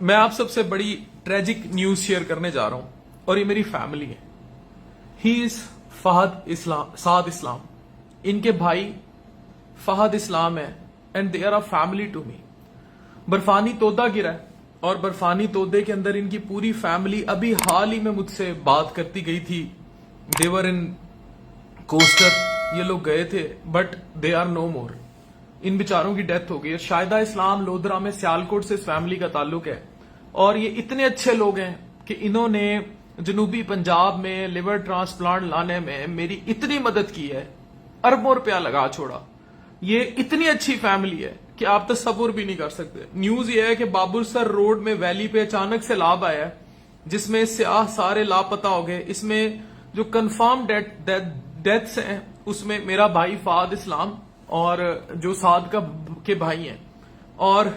मैं आप सबसे बड़ी ट्रेजिक न्यूज शेयर करने जा रहा हूं और ये मेरी फैमिली है। He is Saad Islam. इनके भाई फहद इस्लाम है and they are a family to me. बर्फानी तोदा गिरा है और बर्फानी तोदे के अंदर इनकी पूरी फैमिली अभी हाल ही में मुझसे बात करती गई थी। देवर इन कोस्टर, ये लोग गए थे but they are no more. इन बेचारों की डेथ हो गई। शाहिदा इस्लाम लोधरा में सियालकोट से इस फैमिली का ताल्लुक है और ये इतने अच्छे लोग हैं कि इन्होंने जनूबी पंजाब में लिवर ट्रांसप्लांट लाने में मेरी इतनी मदद की है, अरबों रुपया लगा छोड़ा। ये इतनी अच्छी फैमिली है कि आप तस्वुर भी नहीं कर सकते। न्यूज ये है कि बाबुरसर रोड में वैली पे अचानक से लाभ आया है जिसमें स्याह सारे लापता हो गए। इसमें जो कंफर्म डेथ्स हैं उसमें मेरा भाई फहद इस्लाम और जो साद के भाई हैं और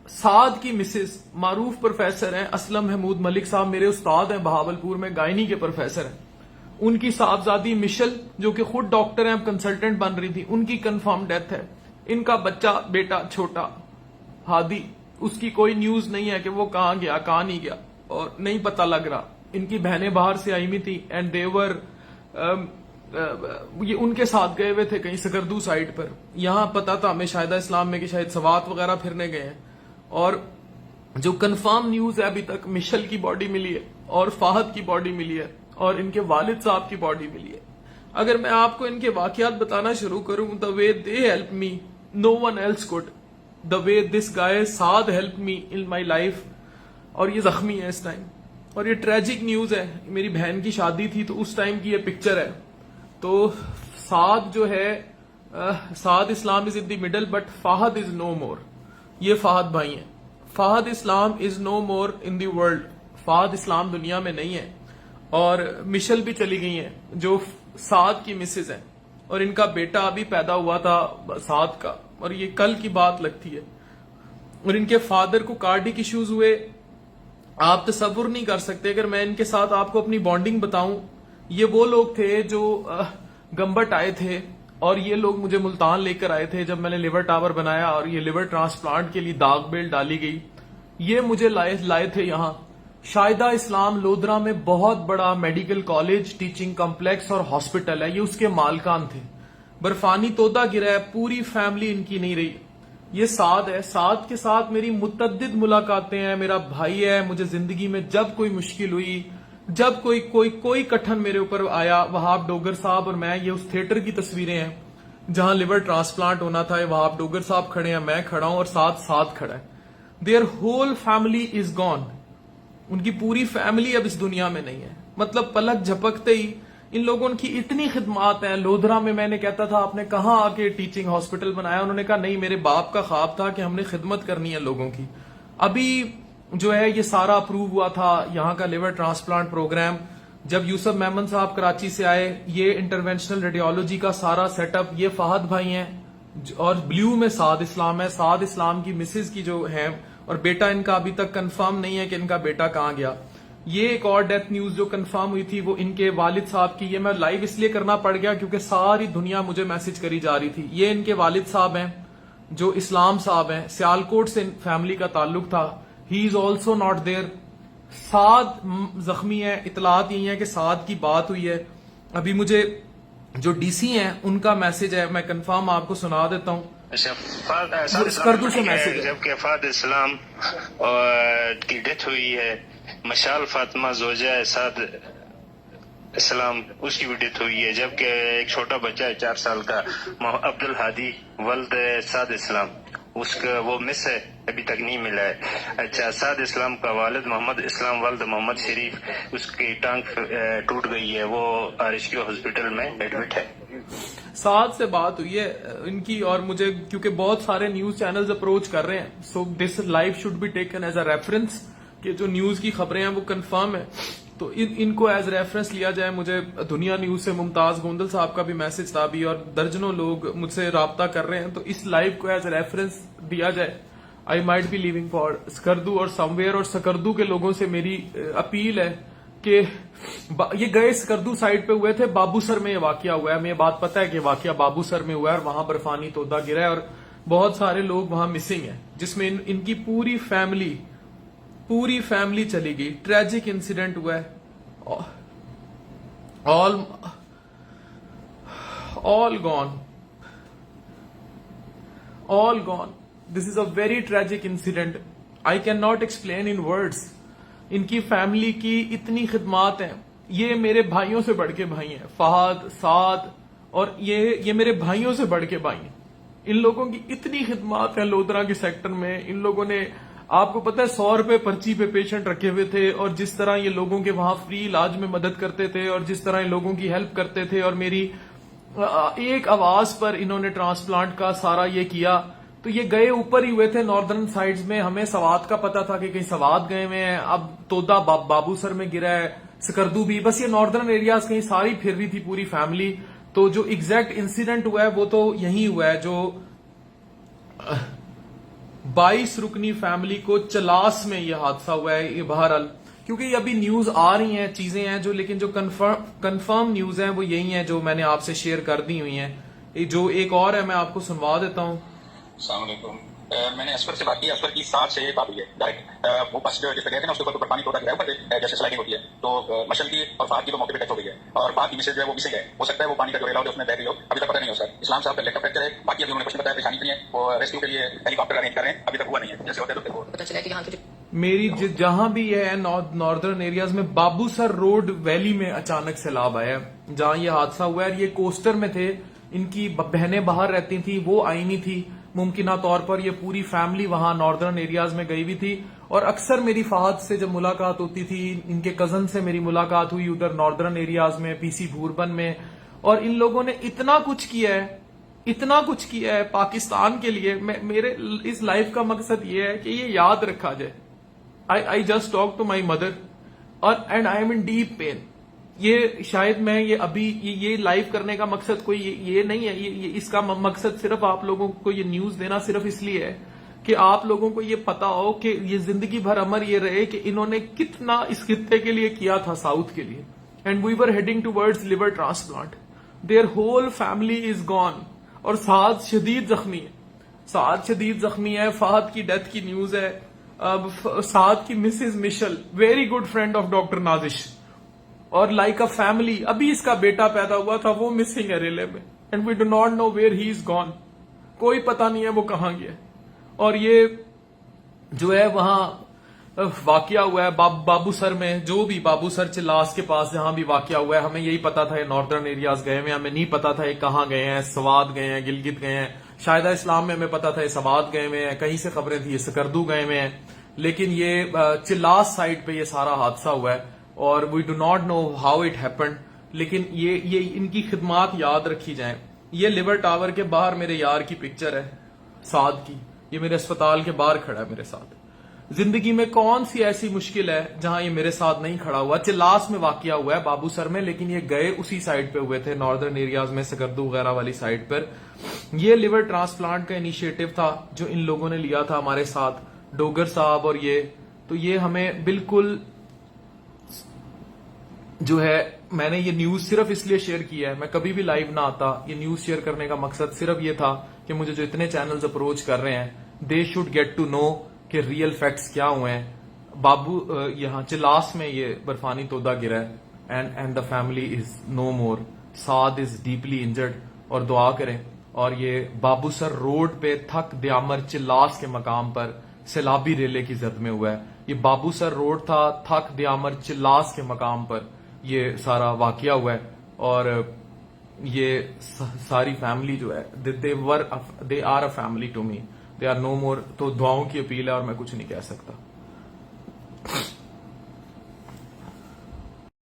साद की मिसेस मारूफ प्रोफेसर हैं असलम महमूद मलिक साहब, मेरे उस्ताद हैं बहावलपुर में, गायनी के प्रोफेसर हैं। उनकी साहबजादी मिशल जो कि खुद डॉक्टर हैं, अब कंसल्टेंट बन रही थी, उनकी कंफर्म डेथ है। इनका बच्चा बेटा छोटा हादी, उसकी कोई न्यूज नहीं है कि वो कहां गया कहां नहीं गया और नहीं पता लग रहा। इनकी बहनें बाहर से आई हुई थी एंड देवर ये उनके साथ गए हुए थे कहीं सकरदू साइड पर। यहां पता था हमें शाहिदा इस्लाम में कि शायद सवात वगैरह फिरने गए हैं और जो कंफर्म न्यूज है अभी तक मिशल की बॉडी मिली है और फाहद की बॉडी मिली है और इनके वालिद साहब की बॉडी मिली है। अगर मैं आपको इनके वाकयात बताना शुरू करूं, the way they help me know one else could, the way this guy Saad help me in my life. और ये जख्मी है इस टाइम और ये ट्रेजिक न्यूज है। मेरी बहन की शादी थी तो उस टाइम की ये पिक्चर है। तो साद जो है Saad Islam is in the middle but Fahad is no more. ये फाहद भाई हैं। Fahad Islam is no more in the world. Fahad Islam दुनिया में नहीं है और मिशल भी चली गई हैं जो साद की मिसेज हैं और इनका बेटा अभी पैदा हुआ था साद का और ये कल की बात लगती है। और इनके फादर को कार्डिक इश्यूज हुए, आप तस्वुर नहीं कर सकते। अगर मैं इनके साथ आपको अपनी बॉन्डिंग बताऊं, ये वो लोग थे जो गंबट आए थे और ये लोग मुझे मुल्तान लेकर आए थे जब मैंने लिवर टावर बनाया और ये लिवर ट्रांसप्लांट के लिए दाग बेल डाली गई। ये मुझे लाए थे यहाँ। शाहिदा इस्लाम लोधरा में बहुत बड़ा मेडिकल कॉलेज, टीचिंग कॉम्प्लेक्स और हॉस्पिटल है, ये उसके मालकान थे। बर्फानी तोदा गिरा है, पूरी फैमिली इनकी नहीं रही। ये साद है। साद के साथ मेरी मुतअद्दिद मुलाकातें हैं। मेरा भाई है। मुझे जिंदगी में जब कोई मुश्किल हुई, जब कोई कठन मेरे ऊपर आया, वहाब डोगर साहब और मैं, ये उस थिएटर की तस्वीरें हैं जहां लिवर ट्रांसप्लांट होना था। वहाब डोगर साहब खड़े हैं, मैं खड़ा हूं और साथ खड़ा है। Their whole family is gone. उनकी पूरी फैमिली अब इस दुनिया में नहीं है। मतलब पलक झपकते ही इन लोगों की इतनी खिदमात हैं। लोधरा में मैंने कहता था आपने कहां आके टीचिंग हॉस्पिटल बनाया, उन्होंने कहा नहीं, मेरे बाप का ख्वाब था कि हमने खिदमत करनी है लोगों की। अभी जो है ये सारा अप्रूव हुआ था यहाँ का लिवर ट्रांसप्लांट प्रोग्राम। जब यूसुफ मेमन साहब कराची से आए, ये इंटरवेंशनल रेडियोलॉजी का सारा सेटअप, ये फहद भाई हैं और ब्लू में साद इस्लाम है। साद इस्लाम की मिसेज की जो है और बेटा इनका अभी तक कंफर्म नहीं है कि इनका बेटा कहां गया। ये एक और डेथ न्यूज जो कंफर्म हुई थी वो इनके वालिद साहब की। ये मैं लाइव इसलिए करना पड़ गया क्योंकि सारी दुनिया मुझे मैसेज करी जा रही थी। ये इनके वालिद साहब हैं जो इस्लाम साहब हैं, सियालकोट से फैमिली का ताल्लुक था। He is also not there. Saad जख्मी है। इतलात यही है कि साद की बात हुई है। अभी मुझे जो डीसी हैं उनका मैसेज है, मैं कंफर्म आपको सुना देता हूं। करदू से मैसेज है। जबकि फहद इस्लाम की डेथ हुई है, मशाल फातिमा जोजा साद इस्लाम, उसकी भी डेथ हुई है। जबकि एक छोटा बच्चा है 4 साल का, अब्दुल हादी वल्द साद इस्लाम, उसका वो मिस है, अभी तक नहीं मिला है। अच्छा, साद इस्लाम का वालिद मोहम्मद इस्लाम वल्द मोहम्मद शरीफ, उसकी टांग टूट गई है, वो RSQ हॉस्पिटल में एडमिट है। साद से बात हुई है इनकी और मुझे, क्योंकि बहुत सारे न्यूज चैनल्स अप्रोच कर रहे हैं, so this live should be taken as a reference कि जो न्यूज की खबरें हैं वो कंफर्म है, तो इनको एज रेफरेंस लिया जाए। मुझे दुनिया न्यूज से मुमताज गोंदल साहब का भी मैसेज था अभी और दर्जनों लोग मुझसे राब्ता कर रहे हैं, तो इस लाइव को एज रेफरेंस दिया जाए। I might be living for Skardu और समवेयर, और सकरदू के लोगों से मेरी अपील है कि ये गए सकरदू साइड पे हुए थे, बाबूसर में ये वाकया हुआ है। हमें बात पता है कि वाकया बाबूसर में हुआ है और वहां बर्फानी तोदा गिरा है और बहुत सारे लोग वहां मिसिंग है, जिसमें इनकी पूरी फैमिली पूरी फैमिली चली गई, ट्रेजिक इंसिडेंट हुआ है, all gone. This is a very tragic incident. I cannot explain in words. इनकी फैमिली की इतनी खिदमात हैं, ये मेरे भाइयों से बढ़ के भाई हैं, फहद, साद, और ये मेरे भाइयों से बढ़ के भाई हैं। इन लोगों की इतनी खिदमात है लोधरा के सेक्टर में। इन लोगों ने, आपको पता है, 100 रुपए पर्ची पे पेशेंट रखे हुए थे, और जिस तरह ये लोगों के वहां फ्री इलाज में मदद करते थे और जिस तरह इन लोगों की हेल्प करते थे, और मेरी एक आवाज पर इन्होंने ट्रांसप्लांट का सारा ये किया। तो ये गए ऊपर ही हुए थे नॉर्दर्न साइड्स में, हमें सवात का पता था कि कहीं सवात गए हुए हैं, अब तोदा बाबूसर में गिरा है, सकरदू भी, बस ये नॉर्दर्न एरियाज कहीं सारी फिर रही थी पूरी फैमिली। तो जो एग्जैक्ट इंसिडेंट हुआ है वो तो यही हुआ है, जो 22 रुकनी फैमिली को चलास में ये हादसा हुआ है। ये बहरहाल, क्योंकि अभी न्यूज आ रही हैं, चीजें हैं जो, लेकिन जो कंफर्म न्यूज हैं वो यही हैं जो मैंने आपसे शेयर कर दी हुई हैं। जो एक और है मैं आपको सुनवा देता हूं। अस्सलाम वालेकुम। मैंने असफर से बात की, असफर की 7 से बात हुई है डायरेक्ट। वो बस जिस पे गए थे ना, उसके ऊपर पानी तोड़ा गिरा ऊपर पे, जैसे स्लाइडिंग होती है, तो मशल की और फाद की तो मौके पे डेथ हो गई है, और फाद की मिसेज जो है वो मिसिंग है। हो सकता है वो पानी का जो रेला हो उसमें बह गई हो, अभी तक पता नहीं हो सर। इस्लाम साहब का लेग का फ्रैक्चर है, बाकी अभी उन्होंने कुछ नहीं बताया, परेशानी नहीं है, वो रेस्क्यू के लिए हेलीकॉप्टर अरेंज कर रहे हैं, अभी तक हुआ नहीं है, जैसे होते तो पता चला कि हाँ मेरी जहां भी है नॉर्दर्न एरियाज में, बाबूसर रोड वैली में अचानक सैलाब आया, जहां ये हादसा हुआ है। ये कोस्टर में थे, इनकी बहनें बाहर रहती थी, वो आई नहीं थी मुमकिना तौर पर। ये पूरी फैमिली वहां नॉर्दर्न एरियाज में गई हुई थी, और अक्सर मेरी फहद से जब मुलाकात होती थी, इनके कजन से मेरी मुलाकात हुई उधर नॉर्दर्न एरियाज में, पीसी भूरबन में। और इन लोगों ने इतना कुछ किया है पाकिस्तान के लिए। मेरे इस लाइफ का मकसद ये है कि ये याद रखा जाए। I just talk to my mother and I am in deep pain. ये शायद मैं ये अभी ये लाइव करने का मकसद कोई ये नहीं है, ये इसका मकसद सिर्फ आप लोगों को ये न्यूज देना सिर्फ इसलिए है कि आप लोगों को ये पता हो कि ये जिंदगी भर अमर ये रहे कि इन्होंने कितना इस खित्ते के लिए किया था, साउथ के लिए। And we were heading towards liver transplant, their whole family is gone. और साद शदीद जख्मी है। फहद की डेथ की न्यूज है। अब साद की Mrs Mishal, very good friend of doctor Nazish, और लाइक अ फैमिली, अभी इसका बेटा पैदा हुआ था, वो मिसिंग है रेले में, and we do not know where he is gone. कोई पता नहीं है वो कहां गया। और ये जो है वहां वाकया हुआ है बाबूसर में, जो भी बाबूसर चिल्लास के पास जहां भी वाकया हुआ है, हमें यही पता था ये नॉर्दर्न एरियाज गए हैं, हमें नहीं पता था ये कहां गए हैं, सवात गए हैं, गिलगित गए हैं, शायदा इस्लाम में हमें पता था ये सवात गए हुए हैं, कहीं से खबरें थी ये सकरदू गए हुए हैं, लेकिन ये चिल्लास साइड पे ये सारा हादसा हुआ है, और we do not know how it happened. लेकिन ये इनकी खिदमात याद रखी जाए। ये लिवर टावर के बाहर मेरे यार की पिक्चर है, साद की, ये मेरे अस्पताल के बाहर खड़ा है मेरे साथ। जिंदगी में कौन सी ऐसी मुश्किल है जहां ये मेरे साथ नहीं खड़ा हुआ। चिल्लास में वाकया हुआ है बाबूसर में, लेकिन ये गए उसी साइड पे हुए थे, नॉर्दर्न एरियाज में, सकरदू वगैरह वाली साइड पर। ये लिवर ट्रांसप्लांट का इनिशिएटिव था जो इन लोगों ने लिया था हमारे साथ, डोगर साहब और ये। तो ये हमें बिल्कुल जो है, मैंने ये न्यूज सिर्फ इसलिए शेयर किया है, मैं कभी भी लाइव ना आता। ये न्यूज शेयर करने का मकसद सिर्फ ये था कि मुझे जो इतने चैनल्स अप्रोच कर रहे हैं, they should get to know कि रियल फैक्ट्स क्या हुए हैं। बाबू यहाँ चिल्लास में ये बर्फानी तोदा गिरा है, and the family is no more. Saad is deeply injured, और दुआ करें। और ये बाबूसर रोड पे थक दयामर चिल्लास के मकाम पर सैलाबी रेले की जद में हुआ है। ये बाबूसर रोड था, थक दयामर चिल्लास के मकाम पर ये सारा वाकया हुआ है। और ये सारी फैमिली जो है, they are a family to me, they are no more. तो दुआओं की अपील है और मैं कुछ नहीं कह सकता।